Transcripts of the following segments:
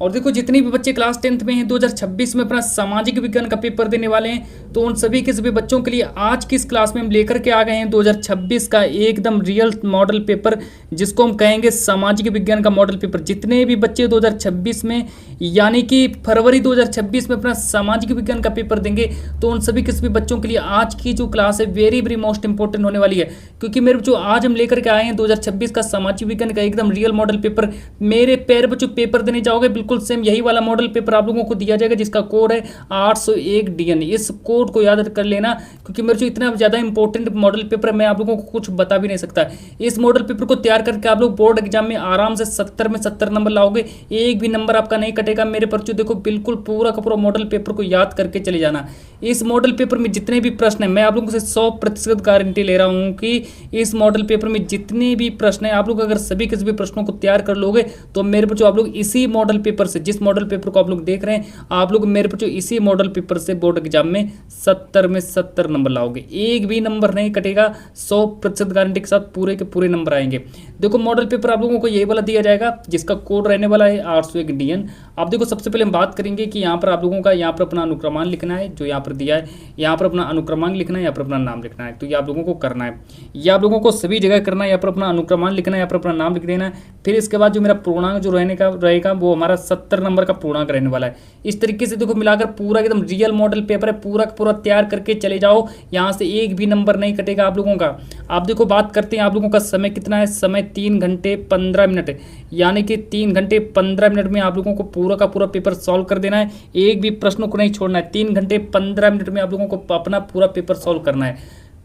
और देखो जितने भी बच्चे क्लास 10th में हैं 2026 में अपना सामाजिक विज्ञान का पेपर देने वाले हैं, तो उन सभी के सभी बच्चों के लिए आज की इस क्लास में हम लेकर के आ गए हैं 2026 का एकदम रियल मॉडल पेपर, जिसको हम कहेंगे सामाजिक विज्ञान का मॉडल पेपर। जितने भी बच्चे 2026 में यानी कि फरवरी 2026 में अपना सामाजिक विज्ञान का पेपर देंगे, तो उन सभी के सभी बच्चों के लिए आज की जो क्लास है वेरी वेरी मोस्ट इंपॉर्टेंट होने वाली है। क्योंकि मेरे जो आज हम लेकर के आए हैं 2026 का सामाजिक विज्ञान का एकदम रियल मॉडल पेपर, मेरे पैर बच्चों पेपर देने जाओगे बिल्कुल सेम यही वाला मॉडल पेपर आप लोगों को दिया जाएगा, जिसका कोड है 801 DN। इस कोड को याद कर लेना, क्योंकि मेरे जो इतना ज़्यादा इंपॉर्टेंट मॉडल पेपर मैं आप लोगों को कुछ बता भी नहीं सकता। इस मॉडल पेपर को तैयार करके आप लोग बोर्ड एग्जाम में आराम से 70 में 70 नंबर लाओगे, एक भी नंबर आपका नहीं कटेगा। मेरे बच्चों देखो बिल्कुल पूरा का पूरा मॉडल पेपर को याद करके चले जाना। इस मॉडल पेपर में जितने भी प्रश्न है मैं आप लोगों से 100% गारंटी ले रहा हूँ कि इस मॉडल पेपर में जितने भी प्रश्न है आप लोग अगर सभी के सभी प्रश्नों को तैयार कर लोगे, तो मेरे बच्चों आप लोग इसी मॉडल पेपर से, जिस मॉडल पेपर को आप लोग देख रहे हैं, आप लोग मेरे बच्चों इसी मॉडल पेपर से बोर्ड एग्जाम में 70 में 70 नंबर लाओगे, एक भी नंबर नहीं कटेगा। 100% गारंटी के साथ पूरे के पूरे नंबर आएंगे। देखो मॉडल पेपर आप लोगों को यही वाला दिया जाएगा, जिसका कोड रहने वाला है 801 DN। आप देखो सबसे पहले हम बात करेंगे कि यहाँ पर आप लोगों का यहाँ पर अपना अनुक्रमांक लिखना है, जो यहाँ पर दिया है, यहाँ पर अपना अनुक्रमांक लिखना है, यहाँ पर अपना नाम लिखना है। तो ये आप लोगों को करना है, ये आप लोगों को सभी जगह करना है। यहाँ पर अपना अनुक्रमांक लिखना है, यहाँ पर अपना नाम लिख देना है। फिर इसके बाद जो मेरा पूर्णांक जो रहने का रहेगा वो हमारा 70 नंबर का पूर्णांक रहने वाला है। इस तरीके से देखो मिलाकर पूरा एकदम रियल मॉडल पेपर है, पूरा का पूरा तैयार करके चले जाओ, यहाँ से एक भी नंबर नहीं कटेगा आप लोगों का। आप देखो बात करते हैं आप लोगों का समय कितना है, समय 3 घंटे 15 मिनट, यानी कि 3 घंटे 15 मिनट में आप लोगों को पूरा का पूरा पेपर सॉल्व कर देना है, एक भी प्रश्न को नहीं छोड़ना है। 3 घंटे 15 मिनट में आप लोगों को अपना पूरा पेपर सॉल्व करना है।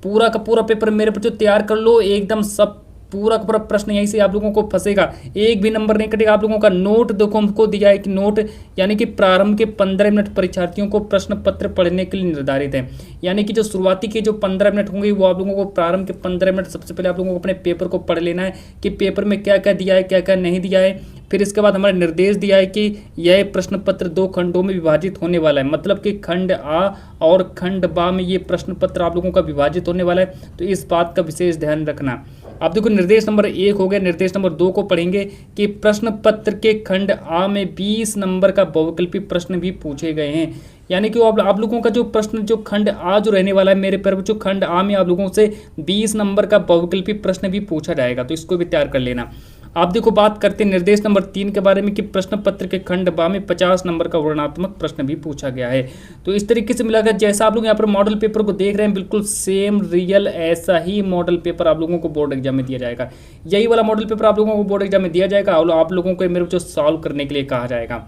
पूरा का पूरा पेपर मेरे बच्चों तैयार कर लो एकदम, सब पूरा का पूरा प्रश्न यहीं से आप लोगों को फंसेगा, एक भी नंबर नहीं कटेगा। आप लोगों का नोट देखो हमको दिया है कि नोट यानी कि प्रारंभ के 15 मिनट परीक्षार्थियों को प्रश्न पत्र पढ़ने के लिए निर्धारित है, यानी कि जो शुरुआती के जो 15 मिनट होंगे वो आप लोगों को प्रारंभ के 15 मिनट सबसे पहले आप लोगों को अपने पेपर को पढ़ लेना है कि पेपर में क्या क्या दिया है, क्या क्या नहीं दिया है। फिर इसके बाद हमारा निर्देश दिया है कि यह प्रश्न पत्र 2 खंडों में विभाजित होने वाला है, मतलब कि खंड आ और खंड बा में ये प्रश्न पत्र आप लोगों का विभाजित होने वाला है, तो इस बात का विशेष ध्यान रखना। अब देखो निर्देश नंबर 1 हो गया, निर्देश नंबर 2 को पढ़ेंगे कि प्रश्न पत्र के खंड आ में 20 नंबर का बहुविकल्पी प्रश्न भी पूछे गए हैं, यानी कि आप लोगों का जो प्रश्न जो खंड आ जो रहने वाला है मेरे पर जो खंड आ में आप लोगों से 20 नंबर का बहुविकल्पी प्रश्न भी पूछा जाएगा, तो इसको भी तैयार कर लेना। आप देखो बात करते हैं निर्देश नंबर 3 के बारे में कि प्रश्न पत्र के खंड बा में 50 नंबर का वर्णनात्मक प्रश्न भी पूछा गया है। तो इस तरीके से मिलाकर जैसा आप लोग यहाँ पर मॉडल पेपर को देख रहे हैं बिल्कुल सेम रियल ऐसा ही मॉडल पेपर आप लोगों को बोर्ड एग्जाम में दिया जाएगा। यही वाला मॉडल पेपर आप लोगों को बोर्ड एग्जाम में दिया जाएगा और आप लोगों को मेरे जो सॉल्व करने के लिए कहा जाएगा।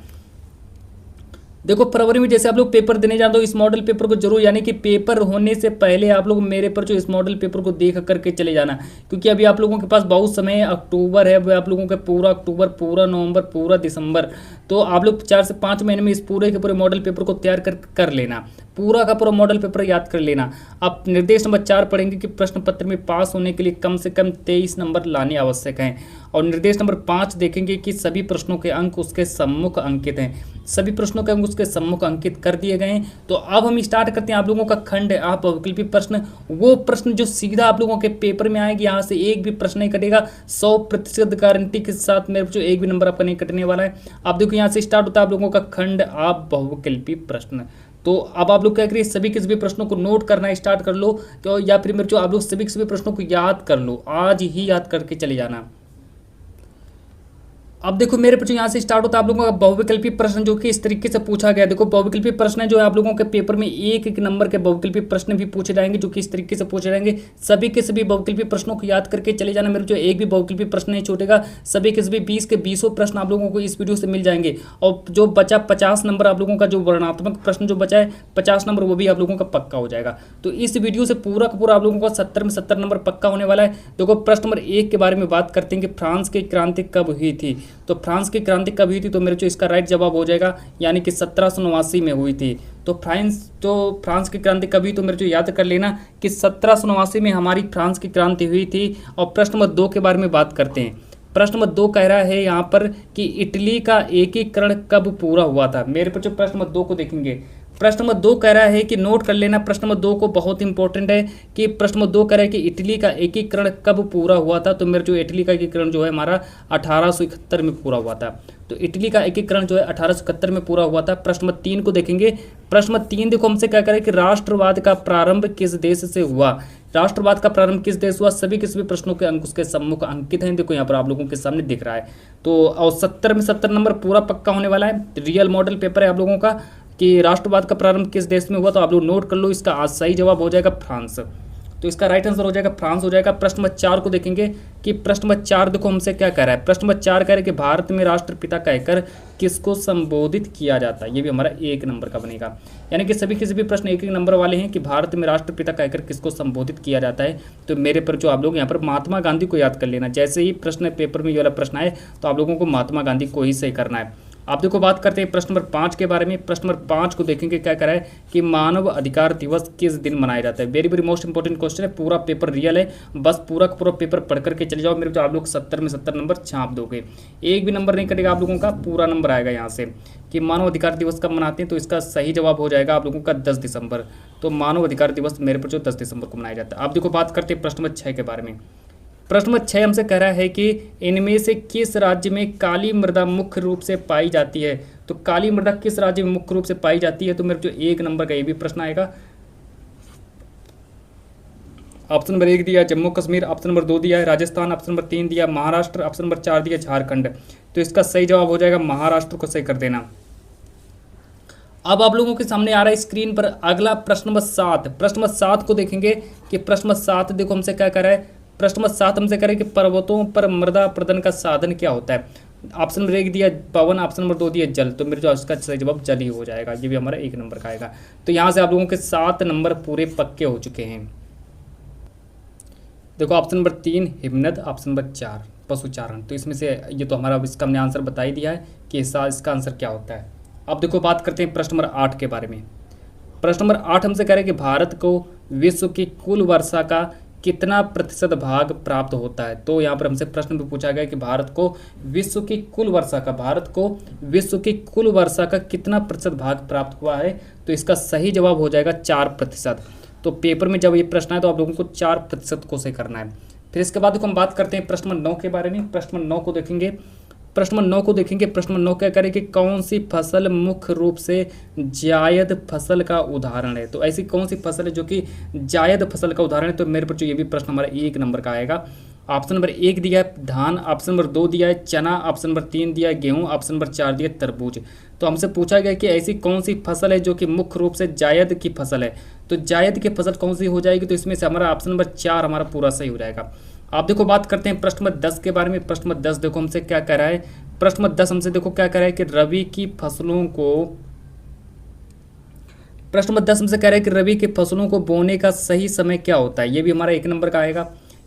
देखो फरवरी में जैसे आप लोग पेपर देने जाते हो इस मॉडल पेपर को जरूर, यानी कि पेपर होने से पहले आप लोग मेरे पर जो इस मॉडल पेपर को देख करके चले जाना, क्योंकि अभी आप लोगों के पास बहुत समय है। अक्टूबर है, आप लोगों का पूरा अक्टूबर, पूरा नवंबर, पूरा दिसंबर, तो आप लोग 4 से 5 महीने में इस पूरे के पूरे मॉडल पेपर को तैयार कर लेना, पूरा का पूरा मॉडल पेपर याद कर लेना। अब निर्देश नंबर 4 पढ़ेंगे कि प्रश्न पत्र में पास होने के लिए कम से कम 23 नंबर लाने आवश्यक हैं। और निर्देश नंबर 5 देखेंगे कि सभी प्रश्नों के अंक उसके सम्मुख अंकित हैं, सभी प्रश्नों के अंक उसके सम्मुख अंकित कर दिए गए हैं। तो अब हम स्टार्ट करते हैं आप लोगों का खंड आ बहुविकल्पी प्रश्न, वो प्रश्न जो सीधा आप लोगों के पेपर में आएगी, यहाँ से एक भी प्रश्न नहीं कटेगा, 100% गारंटी के साथ मेरे जो एक भी नंबर आपका नहीं कटने वाला है। आप देखो यहाँ से स्टार्ट होता है आप लोगों का खंड आ बहुविकल्पी प्रश्न। तो अब आप लोग क्या करिए, सभी के सभी प्रश्नों को नोट करना स्टार्ट कर लो, तो या फिर मेरे जो आप लोग सभी के सभी प्रश्नों को याद कर लो, आज ही याद करके चले जाना। अब देखो मेरे बच्चों यहाँ से स्टार्ट होता है आप लोगों का बहुविकल्पी प्रश्न, जो कि इस तरीके से पूछा गया। देखो बहुविकल्पी प्रश्न है जो आप लोगों के पेपर में एक एक नंबर के बहुविकल्पी प्रश्न भी पूछे जाएंगे, जो कि इस तरीके से पूछे जाएंगे। सभी के सभी बहुविकल्पी प्रश्नों को याद करके चले जाना, मेरे जो एक भी बहुविकल्पी प्रश्न नहीं छूटेगा। सभी के सभी 20 के 20 प्रश्न आप लोगों को इस वीडियो से मिल जाएंगे। और जो बचा 50 नंबर आप लोगों का जो वर्णनात्मक प्रश्न जो बचा है 50 नंबर, वो भी आप लोगों का पक्का हो जाएगा। तो इस वीडियो से पूरा का पूरा आप लोगों का 70 में 70 नंबर पक्का होने वाला है। देखो प्रश्न नंबर 1 के बारे में बात करते हैं कि फ्रांस की क्रांति कब हुई थी। तो फ्रांस की क्रांति कब हुई थी, तो मेरे जो इसका राइट जवाब हो जाएगा, यानी कि 1789 में हुई थी। तो फ्रांस की क्रांति कब हुई, तो मेरे जो याद कर लेना कि 1789 में हमारी फ्रांस की क्रांति हुई थी। और प्रश्न नंबर 2 के बारे में बात करते हैं। प्रश्न नंबर 2 कह रहा है यहाँ पर कि इटली का एकीकरण कब पूरा हुआ था। मेरे पर जो प्रश्न नंबर 2 को देखेंगे, प्रश्न नंबर 2 कह रहा है कि नोट कर लेना, प्रश्न नंबर 2 को बहुत इंपॉर्टेंट है कि प्रश्न नंबर 2 कह रहा है कि इटली का एकीकरण कब पूरा हुआ था। तो मेरे जो इटली का एकीकरण जो है हमारा 1871 में पूरा हुआ था। तो इटली का एकीकरण जो है 1871 में पूरा हुआ था। प्रश्न नंबर 3 को देखेंगे। प्रश्न नंबर 3 देखो हमसे क्या करें कि राष्ट्रवाद का प्रारंभ किस देश से हुआ। राष्ट्रवाद का प्रारंभ किस देश हुआ, सभी के सभी प्रश्नों के अंक उसके सम्मुख अंकित हैं। देखो यहाँ पर आप लोगों के सामने दिख रहा है। तो और 70 में 70 नंबर पूरा पक्का होने वाला है। रियल मॉडल पेपर है आप लोगों का कि राष्ट्रवाद का प्रारंभ किस देश में हुआ, तो आप लोग नोट कर लो। इसका सही जवाब हो जाएगा फ्रांस। तो इसका राइट आंसर हो जाएगा फ्रांस हो जाएगा। प्रश्न नंबर 4 को देखेंगे कि प्रश्न नंबर 4 देखो हमसे क्या कह रहा है। प्रश्न नंबर 4 कह रहा है कि भारत में राष्ट्रपिता कहकर किसको संबोधित किया जाता है। ये भी हमारा 1 नंबर का बनेगा। यानी कि सभी के सभी प्रश्न 1 नंबर वाले हैं कि भारत में राष्ट्रपिता कहकर किसको संबोधित किया जाता है। तो मेरे पर जो आप लोग यहाँ पर महात्मा गांधी को याद कर लेना। जैसे ही प्रश्न पेपर में ये वाला प्रश्न आए तो आप लोगों को महात्मा गांधी को ही सही करना है। आप देखो बात करते हैं प्रश्न नंबर 5 के बारे में। प्रश्न नंबर 5 को देखेंगे क्या करा है कि मानव अधिकार दिवस किस दिन मनाया जाता है। Very very most important question है। पूरा पेपर रियल है, बस पूरा का पूरा पेपर पढ़ करके चले जाओ। मेरे तो आप लोग 70 में 70 नंबर छाप दोगे। एक भी नंबर नहीं कटेगा आप लोगों का, पूरा नंबर आएगा यहाँ से कि मानव अधिकार दिवस कब मनाते हैं। तो इसका सही जवाब हो जाएगा आप लोगों का 10 दिसंबर। तो मानव अधिकार दिवस मेरे पर जो 10 दिसंबर को मनाया जाता है। आप देखो बात करते हैं प्रश्न नंबर 6 के बारे में। प्रश्न नंबर 6 हमसे कह रहा है कि इनमें से किस राज्य में काली मृदा मुख्य रूप से पाई जाती है। तो काली मृदा किस राज्य में मुख्य रूप से पाई जाती है, तो मेरे जो 1 नंबर का ये भी प्रश्न आएगा। ऑप्शन नंबर 1 दिया है जम्मू कश्मीर, ऑप्शन नंबर 2 दिया है राजस्थान, ऑप्शन नंबर 3 दिया महाराष्ट्र, ऑप्शन नंबर 4 दिया झारखंड। तो इसका सही जवाब हो जाएगा महाराष्ट्र को सही कर देना। अब आप लोगों के सामने आ रहा है स्क्रीन पर अगला प्रश्न नंबर 7। प्रश्न नंबर 7 को देखेंगे कि प्रश्न नंबर 7 देखो हमसे क्या कर रहा है। प्रश्न नंबर 7 हमसे करें कि पर्वतों पर मृदा प्रदन का साधन क्या होता है। ऑप्शन नंबर 1 दिया पवन, ऑप्शन नंबर 2 दिया जल। तो मेरे जो इसका सही जवाब जल ही हो जाएगा। ये भी हमारा 1 नंबर का आएगा। तो यहाँ से आप लोगों के 7 नंबर पूरे पक्के हो चुके हैं। देखो ऑप्शन नंबर 3 हिमनद, ऑप्शन नंबर 4 पशुचारण। तो इसमें से ये तो हमारा इसका हमने आंसर बता ही दिया है कि इसका आंसर क्या होता है। अब देखो बात करते हैं प्रश्न नंबर 8 के बारे में। प्रश्न नंबर 8 हमसे कह रहे हैं कि भारत को विश्व की कुल वर्षा का कितना प्रतिशत भाग प्राप्त होता है। तो यहाँ पर हमसे प्रश्न भी पूछा गया कि भारत को विश्व की कुल वर्षा का कितना प्रतिशत भाग प्राप्त हुआ है। तो इसका सही जवाब हो जाएगा 4%। तो पेपर में जब ये प्रश्न है तो आप लोगों को 4% को से करना है। फिर इसके बाद हम बात करते हैं प्रश्न नंबर 9 के बारे में। प्रश्न नंबर 9 को देखेंगे। प्रश्न नंबर 9 को देखेंगे। प्रश्न नंबर 9 क्या करें कि कौन सी फसल मुख्य रूप से जायद फसल का उदाहरण है। तो ऐसी कौन सी फसल है जो कि जायद फसल का उदाहरण है। तो मेरे पर जो ये भी प्रश्न हमारा 1 नंबर का आएगा। ऑप्शन नंबर 1 दिया है धान, ऑप्शन नंबर 2 दिया है चना, ऑप्शन नंबर 3 दिया है गेहूं, ऑप्शन नंबर 4 दिया है तरबूज। तो हमसे पूछा गया कि ऐसी कौन सी फसल है जो कि मुख्य रूप से जायद की फसल है। तो जायद की फसल कौन सी हो जाएगी। तो इसमें से हमारा ऑप्शन नंबर 4 हमारा पूरा सही हो जाएगा। आप देखो बात करते हैं प्रश्न नंबर 10 के बारे में। प्रश्न नंबर 10 देखो हमसे क्या कह रहा है। प्रश्न नंबर 10 हमसे देखो क्या कह रहा है कि रबी की फसलों को बोने का सही समय क्या होता है। ये भी हमारा 1 नंबर का आएगा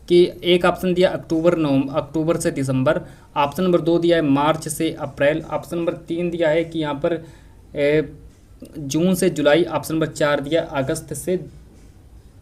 कि एक ऑप्शन दिया अक्टूबर से दिसंबर, ऑप्शन नंबर 2 दिया है मार्च से अप्रैल, ऑप्शन नंबर 3 दिया है कि यहाँ पर जून से जुलाई, ऑप्शन नंबर 4 दिया अगस्त से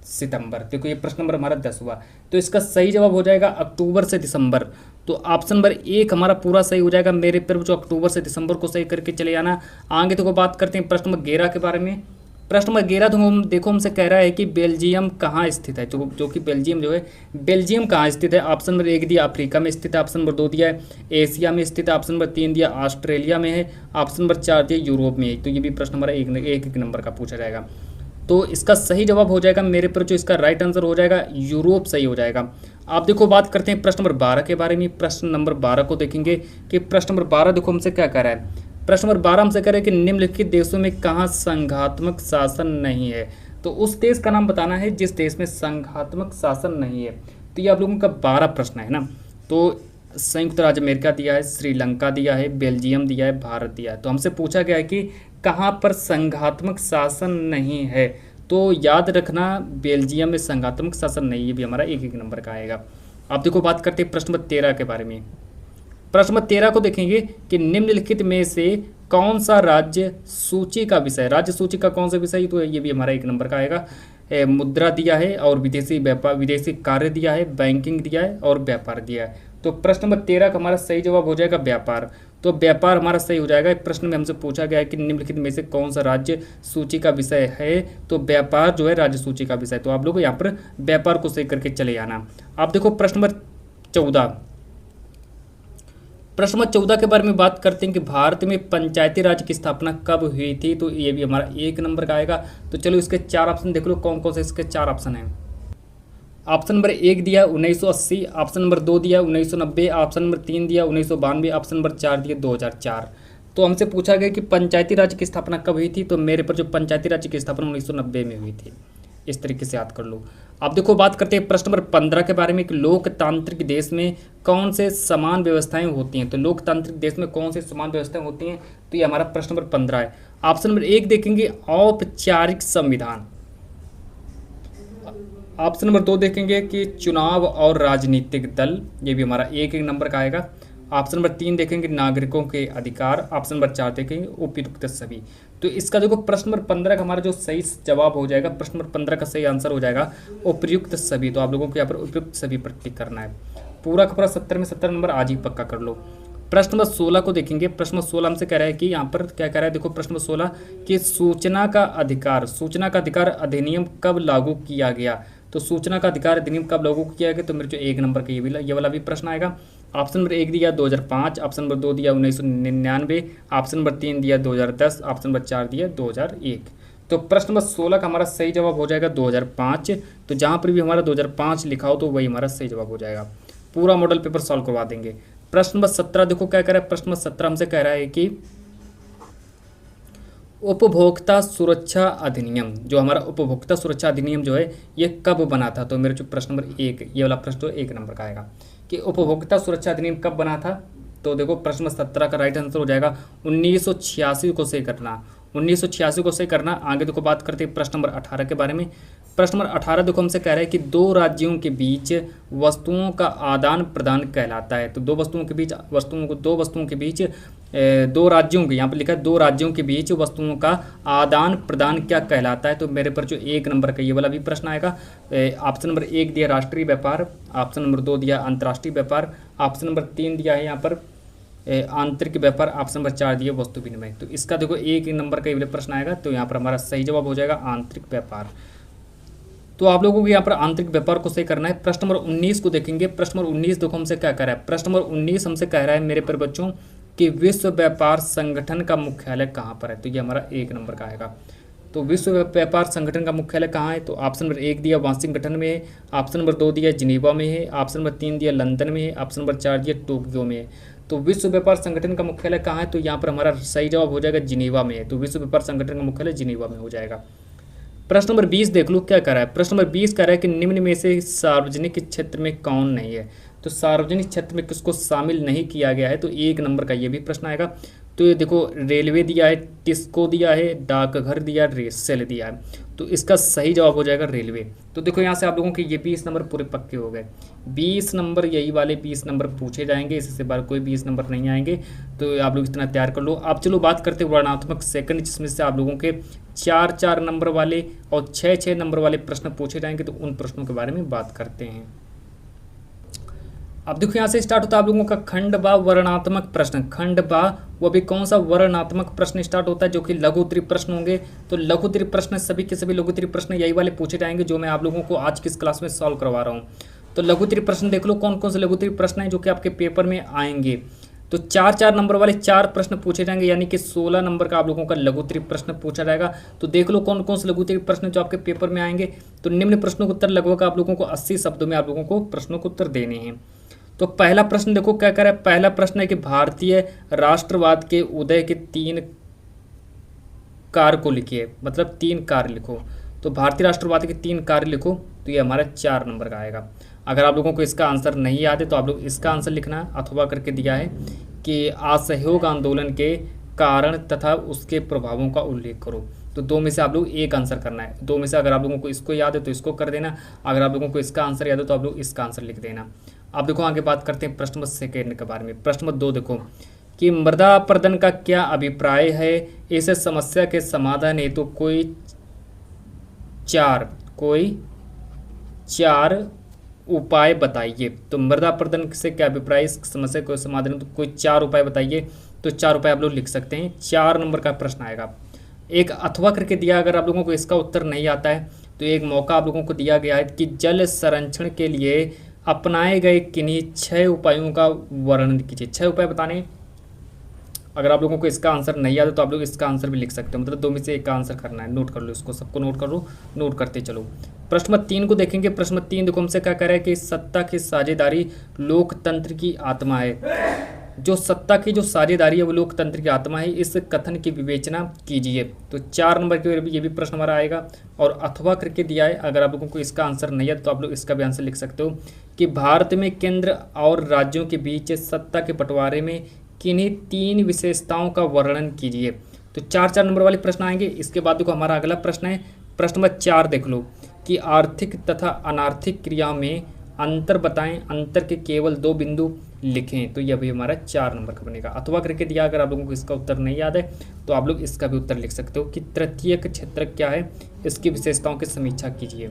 सितंबर। देखो ये प्रश्न नंबर हमारा 10 हुआ। तो इसका सही जवाब हो जाएगा अक्टूबर से दिसंबर। तो ऑप्शन नंबर 1 हमारा पूरा सही हो जाएगा। मेरे पर जो अक्टूबर से दिसंबर को सही करके चले जाना। आगे तो बात करते हैं प्रश्न नंबर 11 के बारे में। प्रश्न नंबर 11 तो हम देखो हमसे कह रहा है कि बेल्जियम कहाँ स्थित है। जो कि बेल्जियम कहाँ स्थित है। ऑप्शन नंबर 1 दिया अफ्रीका में स्थित है, ऑप्शन नंबर 2 दिया है एशिया में स्थित है, ऑप्शन नंबर 3 दिया ऑस्ट्रेलिया में है, ऑप्शन नंबर 4 दिया यूरोप में है। तो ये भी प्रश्न हमारा एक नंबर का पूछा जाएगा। तो इसका सही जवाब हो जाएगा मेरे पर जो इसका राइट आंसर हो जाएगा यूरोप सही हो जाएगा। आप देखो बात करते हैं प्रश्न नंबर 12 के बारे में। प्रश्न नंबर 12 को देखेंगे कि प्रश्न नंबर 12 देखो हमसे क्या कह रहा है। प्रश्न नंबर 12 हमसे कह रहे हैं कि निम्नलिखित देशों में कहाँ संघात्मक शासन नहीं है। तो उस देश का नाम बताना है जिस देश में संघात्मक शासन नहीं है। तो ये आप लोगों का 12 प्रश्न है ना। तो संयुक्त राज्य अमेरिका दिया है, श्रीलंका दिया है, बेल्जियम दिया है, भारत दिया है। तो हमसे पूछा गया है कि कहाँ पर संघात्मक शासन नहीं है। तो याद रखना बेल्जियम में संघात्मक शासन नहीं, ये भी हमारा 1 नंबर का आएगा। आप देखो बात करते हैं प्रश्न नंबर 13 के बारे में। प्रश्न नंबर 13 को देखेंगे कि निम्नलिखित में से कौन सा राज्य सूची का विषय, राज्य सूची का कौन सा विषय। तो ये भी हमारा 1 नंबर का आएगा। मुद्रा दिया है और विदेशी कार्य दिया है, बैंकिंग दिया है और व्यापार दिया है। तो प्रश्न नंबर 13 का हमारा सही जवाब हो जाएगा व्यापार। तो व्यापार हमारा सही हो जाएगा। प्रश्न में हमसे पूछा गया है कि निम्नलिखित में से कौन सा राज्य सूची का विषय है। तो व्यापार जो है राज्य सूची का विषय। तो आप लोग यहाँ पर व्यापार को सही करके चले जाना। आप देखो प्रश्न नंबर 14। प्रश्न नंबर 14 के बारे में बात करते हैं कि भारत में पंचायती राज की स्थापना कब हुई थी, तो ये भी हमारा 1 नंबर का आएगा। तो चलो इसके 4 ऑप्शन देख लो कौन कौन से इसके 4 ऑप्शन हैं। ऑप्शन नंबर 1 दिया 1980, ऑप्शन नंबर 2 दिया 1990, ऑप्शन नंबर 3 दिया 1992, ऑप्शन नंबर 4 दिया 2004। तो हमसे पूछा गया कि पंचायती राज की स्थापना कब हुई थी, तो मेरे पर जो पंचायती राज की स्थापना 1990 में हुई थी। इस तरीके से याद कर लो। अब देखो बात करते हैं प्रश्न नंबर 15 के बारे में कि लोकतांत्रिक देश में कौन से समान व्यवस्थाएं होती हैं। तो लोकतांत्रिक देश में कौन से समान व्यवस्थाएं होती हैं, तो ये हमारा प्रश्न नंबर 15 है। ऑप्शन नंबर 1 देखेंगे औपचारिक संविधान, ऑप्शन नंबर 2 देखेंगे कि चुनाव और राजनीतिक दल, ये भी हमारा 1 नंबर का आएगा। ऑप्शन नंबर 3 देखेंगे नागरिकों के अधिकार, ऑप्शन नंबर 4 देखेंगे उपयुक्त सभी। तो इसका देखो प्रश्न नंबर 15 का हमारा जो सही जवाब हो जाएगा, प्रश्न नंबर 15 का सही आंसर हो जाएगा उपयुक्त सभी। तो आप लोगों को यहाँ पर उपयुक्त सभी पर टिक करना है। पूरा का पूरा 70 में 70 नंबर आज ही पक्का कर लो। प्रश्न नंबर 16 को देखेंगे। प्रश्न नंबर 16 हमसे कह रहा है कि यहाँ पर क्या कह रहा है, देखो प्रश्न नंबर 16 कि सूचना का अधिकार अधिनियम कब लागू किया गया। तो सूचना का अधिकार अधिनियम कब लागू किया गया, तो मेरे जो 1 नंबर का ये वाला भी प्रश्न आएगा। ऑप्शन नंबर 1 दिया 2005, ऑप्शन नंबर 2 दिया 1999, ऑप्शन नंबर 3 दिया 2010, ऑप्शन नंबर 4 दिया 2001। तो प्रश्न नंबर 16 का हमारा सही जवाब हो जाएगा 2005। तो जहाँ पर भी हमारा 2005 लिखा हो तो वही हमारा सही जवाब हो जाएगा। पूरा मॉडल पेपर सॉल्व करवा देंगे। प्रश्न नंबर 17 देखो क्या कह रहा है। प्रश्न नंबर 17 हमसे कह रहा है कि उपभोक्ता सुरक्षा अधिनियम, जो हमारा उपभोक्ता सुरक्षा अधिनियम जो है ये कब बना था। तो मेरे जो प्रश्न नंबर 1 ये वाला प्रश्न तो 1 नंबर का आएगा कि उपभोक्ता सुरक्षा अधिनियम कब बना था। तो देखो प्रश्न नंबर 17 का राइट आंसर हो जाएगा 1986 को सही करना, 1986 को सही करना। आगे देखो बात करते हैं प्रश्न नंबर 18 के बारे में। प्रश्न नंबर 18 देखो हमसे कह रहा है कि दो राज्यों के बीच वस्तुओं का आदान प्रदान कहलाता है। तो दो वस्तुओं के बीच दो राज्यों के, यहाँ पर लिखा है दो राज्यों के बीच वस्तुओं का आदान प्रदान क्या कहलाता है। तो मेरे पर जो 1 नंबर का ये वाला भी प्रश्न आएगा। ऑप्शन नंबर 1 दिया राष्ट्रीय व्यापार, ऑप्शन नंबर 2 दिया अंतर्राष्ट्रीय व्यापार, ऑप्शन नंबर 3 दिया है यहाँ पर आंतरिक व्यापार, ऑप्शन नंबर 4 दिया वस्तु विनिमय। तो इसका देखो 1 नंबर का ये प्रश्न आएगा। तो यहाँ पर हमारा सही जवाब हो जाएगा आंतरिक व्यापार। तो आप लोगों को यहाँ पर आंतरिक व्यापार को सही करना है। प्रश्न नंबर 19 को देखेंगे। प्रश्न नंबर 19 देखो हमसे क्या कह रहा है। प्रश्न नंबर 19 हमसे कह रहा है मेरे पर बच्चों कि विश्व व्यापार संगठन का मुख्यालय कहाँ पर है। तो ये हमारा 1 नंबर का आएगा। तो विश्व व्यापार संगठन का मुख्यालय कहाँ है। तो ऑप्शन नंबर 1 दिया वाशिंगटन में है, ऑप्शन नंबर 2 दिया जिनेवा में है, ऑप्शन नंबर 3 दिया लंदन में है, ऑप्शन नंबर 4 दिया टोक्यो में है। तो विश्व व्यापार संगठन का मुख्यालय कहाँ है। तो यहाँ पर हमारा सही जवाब हो जाएगा जिनेवा में है। तो विश्व व्यापार संगठन का मुख्यालय जिनेवा में हो जाएगा। प्रश्न नंबर 20 देख लो क्या कर रहा है। प्रश्न नंबर 20 कह रहा है कि निम्न में से सार्वजनिक क्षेत्र में कौन नहीं है। तो सार्वजनिक क्षेत्र में किसको शामिल नहीं किया गया है। तो 1 नंबर का ये भी प्रश्न आएगा। तो ये देखो रेलवे दिया है, टिस्को दिया है, डाकघर दिया, रेसेल दिया है। तो इसका सही जवाब हो जाएगा रेलवे। तो देखो यहाँ से आप लोगों के ये 20 नंबर पूरे पक्के हो गए। 20 नंबर यही वाले 20 नंबर पूछे जाएंगे, इससे बार कोई 20 नंबर नहीं आएंगे। तो आप लोग इतना तैयार कर लो। अब चलो बात करते हैं वर्णनात्मक सेकंड, जिसमें से आप लोगों के 4-4 नंबर वाले और 6-6 नंबर वाले प्रश्न पूछे जाएंगे। तो उन प्रश्नों के बारे में बात करते हैं। अब देखो यहाँ से स्टार्ट होता है आप लोगों का खंड बा वर्णनात्मक प्रश्न। खंड बा वो भी कौन सा वर्णनात्मक प्रश्न स्टार्ट होता है, जो कि लघु उत्तरीय प्रश्न होंगे। तो लघु उत्तरीय प्रश्न सभी के सभी लघु उत्तरीय प्रश्न यही वाले पूछे जाएंगे, जो मैं आप लोगों को आज की इस क्लास में सॉल्व करवा रहा हूँ। तो लघु उत्तरीय प्रश्न देख लो कौन कौन से लघु उत्तरीय प्रश्न हैं जो कि आपके पेपर में आएंगे। तो 4-4 नंबर वाले 4 प्रश्न पूछे जाएंगे, यानी कि 16 नंबर का आप लोगों का लघु उत्तरीय प्रश्न पूछा जाएगा। तो देख लो कौन कौन से लघु उत्तरीय प्रश्न जो आपके पेपर में आएंगे। तो निम्न प्रश्नों के उत्तर लगभग आप लोगों को 80 शब्दों में आप लोगों को प्रश्नों को उत्तर देने हैं। तो पहला प्रश्न देखो क्या कर रहा है। पहला प्रश्न है कि भारतीय राष्ट्रवाद के उदय के 3 कार्य को लिखिए, मतलब 3 कार्य लिखो। तो भारतीय राष्ट्रवाद के 3 कार्य लिखो। तो ये हमारा 4 नंबर का आएगा। अगर आप लोगों को इसका आंसर नहीं याद है तो आप लोग इसका आंसर लिखना है। अथवा करके दिया है कि असहयोग आंदोलन के कारण तथा उसके प्रभावों का उल्लेख करो। तो 2 में से आप लोग एक आंसर करना है। 2 में से अगर आप लोगों को इसको याद है तो इसको कर देना, अगर आप लोगों को इसका आंसर याद है तो आप लोग इसका आंसर लिख देना। अब देखो आगे बात करते हैं प्रश्न नंबर 2 के बारे में। प्रश्न नंबर 2 देखो कि मृदा अपरदन का क्या अभिप्राय है, इस समस्या के समाधान हेतु कोई चार उपाय बताइए। तो मृदा अपरदन से क्या अभिप्राय, इस समस्या को समाधान तो कोई 4 उपाय बताइए। तो 4 उपाय आप लोग लिख सकते हैं। 4 नंबर का प्रश्न आएगा। एक अथवा करके दिया, अगर आप लोगों को इसका उत्तर नहीं आता है तो एक मौका आप लोगों को दिया गया है कि जल संरक्षण के लिए अपनाए गए किन्हीं 6 उपायों का वर्णन कीजिए। 6 उपाय बताने। अगर आप लोगों को इसका आंसर नहीं याद है तो आप लोग इसका आंसर भी लिख सकते हो, मतलब 2 में से एक का आंसर करना है। नोट कर लो इसको, सबको नोट कर लो, नोट करते चलो। प्रश्न नंबर 3 को देखेंगे। प्रश्न नंबर 3 देखो हमसे क्या कह रहा है कि सत्ता की साझेदारी लोकतंत्र की आत्मा है। जो सत्ता की जो साझेदारी है वो लोकतंत्र की आत्मा है, इस कथन की विवेचना कीजिए। तो 4 नंबर के ये भी प्रश्न हमारा आएगा। और अथवा करके दिया है, अगर आप लोगों को इसका आंसर नहीं है तो आप लोग इसका भी आंसर लिख सकते हो कि भारत में केंद्र और राज्यों के बीच सत्ता के बंटवारे में किन्हीं 3 विशेषताओं का वर्णन कीजिए। तो 4 नंबर वाले प्रश्न आएंगे। इसके बाद देखो हमारा अगला प्रश्न है, प्रश्न नंबर 4 देख लो कि आर्थिक तथा अनार्थिक क्रिया में अंतर बताएं, अंतर के केवल 2 बिंदु लिखें। तो यह भी हमारा 4 नंबर का बनेगा। अथवा करके दिया, अगर आप लोगों को इसका उत्तर नहीं याद है तो आप लोग इसका भी उत्तर लिख सकते हो कि तृतीयक क्षेत्र क्या है, इसकी विशेषताओं की समीक्षा कीजिए।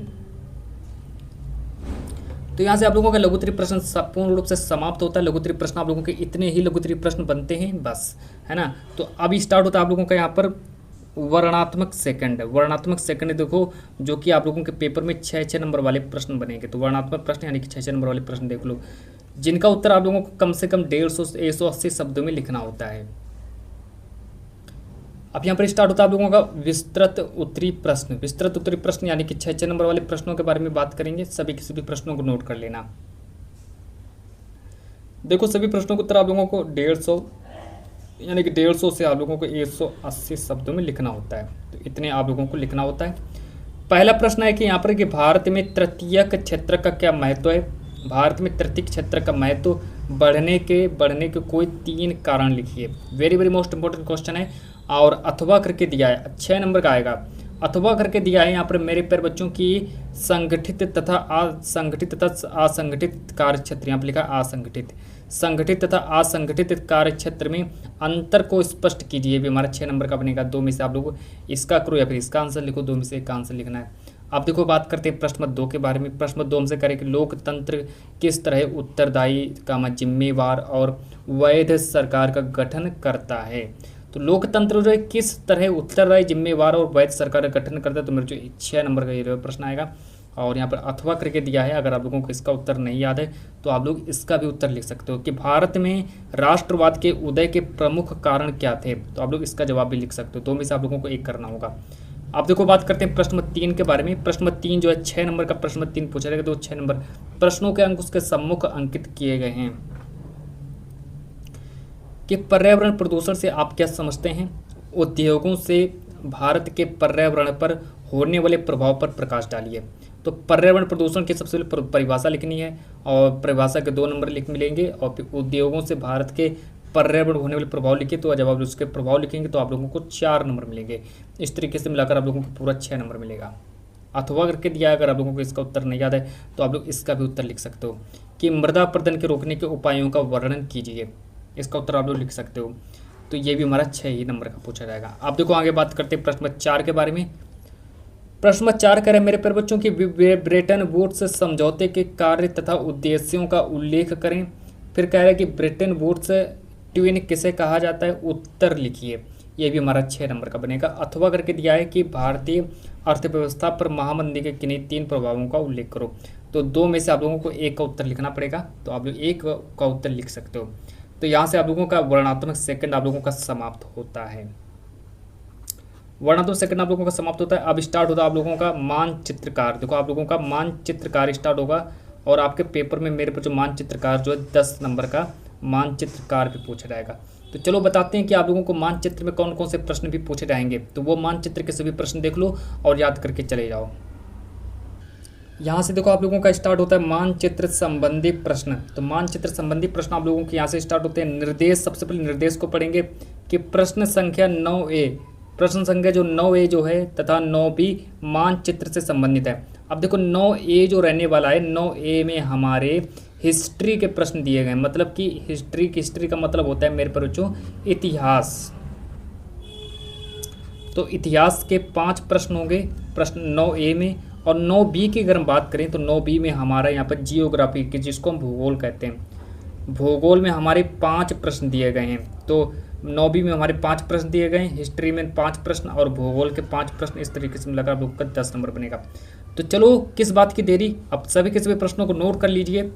तो यहाँ से आप लोगों का लघुत्तरीय प्रश्न पूर्ण रूप से समाप्त होता है। लघुत्तरीय प्रश्न आप लोगों के इतने ही लघुत्तरीय प्रश्न बनते हैं बस, है ना। तो अब स्टार्ट होता है आप लोगों का यहाँ पर वर्णात्मक सेकंड। वर्णात्मक सेकंड देखो जो कि आप लोगों के पेपर में 6 नंबर वाले प्रश्न बनेंगे। तो वर्णात्मक प्रश्न यानी कि 6 नंबर वाले प्रश्न देख लो, जिनका उत्तर आप लोगों को कम से कम 150 से 180 शब्दों में लिखना होता है। अब यहाँ पर स्टार्ट होता है आप लोगों का विस्तृत उत्तरीय प्रश्न। विस्तृत उत्तरीय प्रश्न यानी कि 6 नंबर वाले प्रश्नों के बारे में बात करेंगे। सभी के सभी प्रश्नों को नोट कर लेना। देखो सभी प्रश्नों को उत्तर आप लोगों को 150 यानी कि 150 से आप लोगों को 180 शब्दों में लिखना होता है। तो इतने आप लोगों को लिखना होता है। पहला प्रश्न है कि यहाँ पर कि भारत में तृतीयक क्षेत्र का क्या महत्व है। भारत में तृतीयक क्षेत्र का महत्व बढ़ने के कोई 3 कारण लिखिए। Very very most important question है। और अथवा करके दिया है, 6 नंबर का आएगा। अथवा करके दिया है यहाँ पर मेरे प्यारे बच्चों की संगठित तथा असंगठित कार्य क्षेत्र, यहाँ पर लिखा असंगठित, संगठित तथा असंगठित कार्य क्षेत्र में अंतर को स्पष्ट कीजिए। भी हमारा 6 नंबर का बनेगा। 2 में से आप लोग इसका करो या फिर इसका आंसर लिखो। 2 में से एक का आंसर लिखना है। अब देखो बात करते हैं प्रश्न 2 के बारे में। प्रश्न 2 हमसे करें कि लोकतंत्र किस तरह उत्तरदायी जिम्मेवार और वैध सरकार का गठन करता है। तो लोकतंत्र जो है किस तरह उत्तरदायी जिम्मेवार और वैध सरकार का गठन करता है। तो मेरे जो 6 नंबर का ये प्रश्न आएगा। और यहाँ पर अथवा करके दिया है, अगर आप लोगों को इसका उत्तर नहीं याद है तो आप लोग इसका भी उत्तर लिख सकते हो कि भारत में राष्ट्रवाद के उदय के प्रमुख कारण क्या थे। तो आप लोग इसका जवाब भी लिख सकते हो। 2 में से आप लोगों को एक करना होगा। अब देखो बात करते हैं प्रश्न नंबर 3 के बारे में। प्रश्न नंबर 3 जो है 6 नंबर का प्रश्न नंबर 3 पूछा जाएगा। तो 6 नंबर प्रश्नों के अंक उसके सम्मुख अंकित किए गए हैं कि पर्यावरण प्रदूषण से आप क्या समझते हैं। उद्योगों से भारत के पर्यावरण पर होने वाले प्रभाव पर प्रकाश डालिए। तो पर्यावरण प्रदूषण की सबसे पहले परिभाषा लिखनी है और परिभाषा के 2 नंबर मिलेंगे। और फिर उद्योगों से भारत के पर्यावरण होने वाले प्रभाव लिखिए। तो जब आप उसके प्रभाव लिखेंगे तो आप लोगों को 4 नंबर मिलेंगे। इस तरीके से मिलाकर आप लोगों को पूरा 6 नंबर मिलेगा। अथवा करके दिया, अगर आप लोगों को इसका उत्तर नहीं याद है तो आप लोग इसका भी उत्तर लिख सकते हो कि मृदा अपरदन के रोकने के उपायों का वर्णन कीजिए। इसका उत्तर आप लोग लिख सकते हो। तो ये भी हमारा 6 ही नंबर का पूछा जाएगा। अब देखो आगे बात करते हैं प्रश्न नंबर 4 के बारे में। प्रश्न नंबर 4 कह रहे हैं मेरे प्यारे बच्चों की ब्रेटन वुड्स समझौते के कार्य तथा उद्देश्यों का उल्लेख करें। फिर कह रहे हैं कि ब्रेटन वुड्स ट्विन किसे कहा जाता है, उत्तर लिखिए। ये भी हमारा 6 नंबर का बनेगा। अथवा करके दिया है कि भारतीय अर्थव्यवस्था पर महामंदी के किन्हीं 3 प्रभावों का उल्लेख करो। तो 2 में से आप लोगों को एक का उत्तर लिखना पड़ेगा। तो आप लोग एक का उत्तर लिख सकते हो। तो यहाँ से आप लोगों का वर्णात्मक सेकंड आप लोगों का समाप्त होता है। वर्णात्मक सेकंड आप लोगों का समाप्त होता है। अब स्टार्ट होता है आप लोगों का मानचित्रकार। देखो आप लोगों का मानचित्रकार स्टार्ट होगा और आपके पेपर में मेरे पर जो मानचित्रकार जो है 10 नंबर का मानचित्रकार भी पूछा जाएगा। तो चलो बताते हैं कि आप लोगों को मानचित्र में कौन कौन से प्रश्न भी पूछे जाएंगे। तो वो मानचित्र के सभी प्रश्न देख लो और याद करके चले जाओ। यहाँ से देखो आप लोगों का स्टार्ट होता है मानचित्र संबंधी प्रश्न। तो मानचित्र संबंधी प्रश्न आप लोगों के यहाँ से स्टार्ट होते हैं। निर्देश, सबसे पहले निर्देश को पढ़ेंगे कि प्रश्न संख्या 9A, प्रश्न संख्या जो 9A जो है तथा 9B मानचित्र से संबंधित है। अब देखो 9A जो रहने वाला है, 9A में हमारे हिस्ट्री के प्रश्न दिए गए हैं। मतलब कि हिस्ट्री का मतलब होता है मेरे पर बच्चों इतिहास। तो इतिहास के 5 प्रश्न होंगे प्रश्न 9A में। और 9B की अगर हम बात करें तो 9B में हमारा यहाँ पर जियोग्राफी की, जिसको हम भूगोल कहते हैं, भूगोल में हमारे 5 प्रश्न दिए गए हैं। तो 9B में हमारे 5 प्रश्न दिए गए हैं, हिस्ट्री में 5 प्रश्न और भूगोल के 5 प्रश्न। इस तरीके से मिलाकर आप लोग का 10 नंबर बनेगा। तो चलो किस बात की देरी, अब सभी के सभी प्रश्नों को नोट कर लीजिए।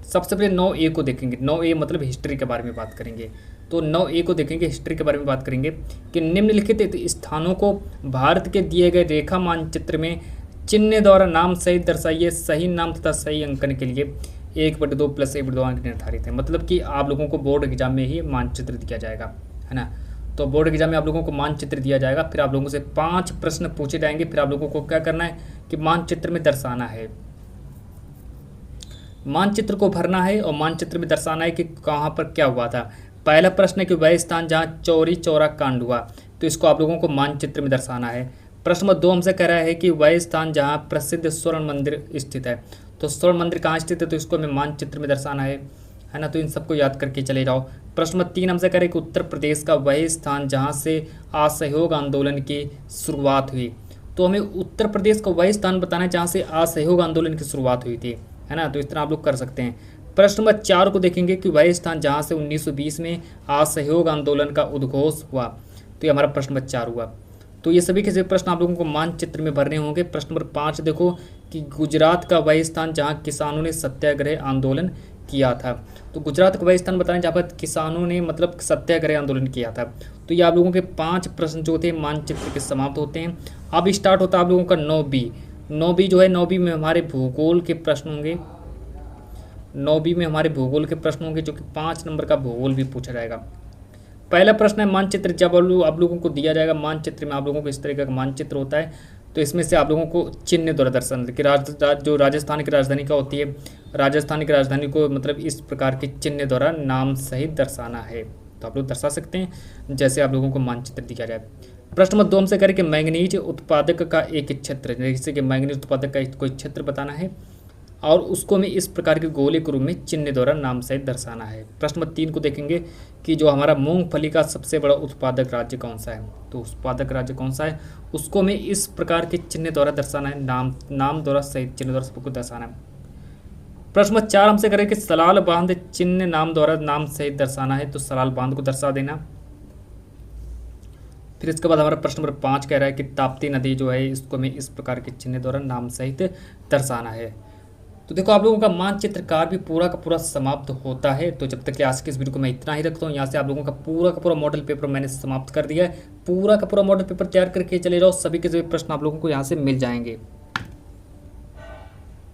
सबसे पहले 9A को देखेंगे। 9A मतलब हिस्ट्री के बारे में बात करेंगे। तो 9A को देखेंगे, हिस्ट्री के बारे में बात करेंगे कि निम्नलिखित स्थानों को भारत के दिए गए रेखा मानचित्र में चिन्ह द्वारा नाम सहित दर्शाइए। सही नाम तथा सही अंकन के लिए 1/2 + 1/2 अंक निर्धारित है। मतलब कि आप लोगों को बोर्ड एग्जाम में ही मानचित्र दिया जाएगा, है ना। तो बोर्ड एग्जाम में आप लोगों को मानचित्र दिया जाएगा, फिर आप लोगों से 5 प्रश्न पूछे जाएंगे, फिर आप लोगों को क्या करना है कि मानचित्र में दर्शाना है, मानचित्र को भरना है और मानचित्र में दर्शाना है कि कहाँ पर क्या हुआ था। पहला प्रश्न है कि वह स्थान जहाँ चौरी चौरा कांड हुआ, तो इसको आप लोगों को मानचित्र में दर्शाना है। प्रश्न नंबर 2 हमसे कह रहा है कि वह स्थान जहाँ प्रसिद्ध स्वर्ण मंदिर स्थित है, तो स्वर्ण मंदिर कहाँ स्थित है, तो इसको हमें मानचित्र में दर्शाना है ना। तो इन सबको याद करके चले जाओ। प्रश्न नंबर 3 हमसे कह रहे हैं कि उत्तर प्रदेश का वह स्थान जहाँ से असहयोग आंदोलन की शुरुआत हुई, तो हमें उत्तर प्रदेश का वह स्थान बताना है जहाँ से असहयोग आंदोलन की शुरुआत हुई थी, है ना। तो इस तरह आप लोग कर सकते हैं। प्रश्न नंबर 4 को देखेंगे कि वह स्थान जहाँ से 1920 में असहयोग आंदोलन का उद्घोष हुआ, तो ये हमारा प्रश्न नंबर 4 हुआ। तो ये सभी के सभी प्रश्न आप लोगों को मानचित्र में भरने होंगे। प्रश्न नंबर 5 देखो कि गुजरात का वह स्थान जहाँ किसानों ने सत्याग्रह आंदोलन किया था, तो गुजरात का वह स्थान बताना जहाँ पर किसानों ने मतलब सत्याग्रह आंदोलन किया था। तो ये आप लोगों के 5 प्रश्न जो थे मानचित्र के समाप्त होते हैं। अब स्टार्ट होता है आप लोगों का 9B। 9B जो है, 9B में हमारे भूगोल के प्रश्न होंगे। 9B में हमारे भूगोल के प्रश्न होंगे, जो कि 5 नंबर का भूगोल भी पूछा जाएगा। पहला प्रश्न है मानचित्र। जब आप लोगों को दिया जाएगा मानचित्र में, आप लोगों को इस तरीके का मानचित्र होता है, तो इसमें से आप लोगों को चिन्ह द्वारा दर्शाना कि जो राजस्थान की राजधानी का होती है, राजस्थान की राजधानी को मतलब इस प्रकार के चिन्ह द्वारा नाम सहित दर्शाना है। तो आप लोग दर्शा सकते हैं जैसे आप लोगों को मानचित्र दिया जाए। प्रश्न नंबर 2 हमसे करें कि मैंगनीज उत्पादक का एक क्षेत्र, जैसे कि मैंगनीज उत्पादक का कोई क्षेत्र बताना है और उसको हमें इस प्रकार के गोले के रूप में चिन्ह द्वारा नाम सहित दर्शाना है। प्रश्न नंबर 3 को देखेंगे कि जो हमारा मूंगफली का सबसे बड़ा उत्पादक राज्य कौन सा है, तो उत्पादक राज्य कौन सा है उसको हमें इस प्रकार के चिन्ह द्वारा दर्शाना है, नाम द्वारा सहित चिन्ह द्वारा सबको दर्शाना है। प्रश्न नंबर 4 हमसे करें कि सलाल बांध चिन्ह नाम द्वारा नाम सहित दर्शाना है, तो सलाल बांध को दर्शा देना। फिर इसके बाद हमारा प्रश्न नंबर 5 कह रहा है कि ताप्ती नदी जो है इसको हमें इस प्रकार के चिन्ह द्वारा नाम सहित दर्शाना है। तो देखो आप लोगों का मानचित्र कार्य भी पूरा का पूरा समाप्त होता है। तो जब तक कि आज के इस वीडियो को मैं इतना ही रखता हूँ। यहाँ से आप लोगों का पूरा मॉडल पेपर मैंने समाप्त कर दिया है। पूरा का पूरा मॉडल पेपर तैयार करके चले जाओ, सभी के सभी प्रश्न आप लोगों को यहाँ से मिल जाएंगे।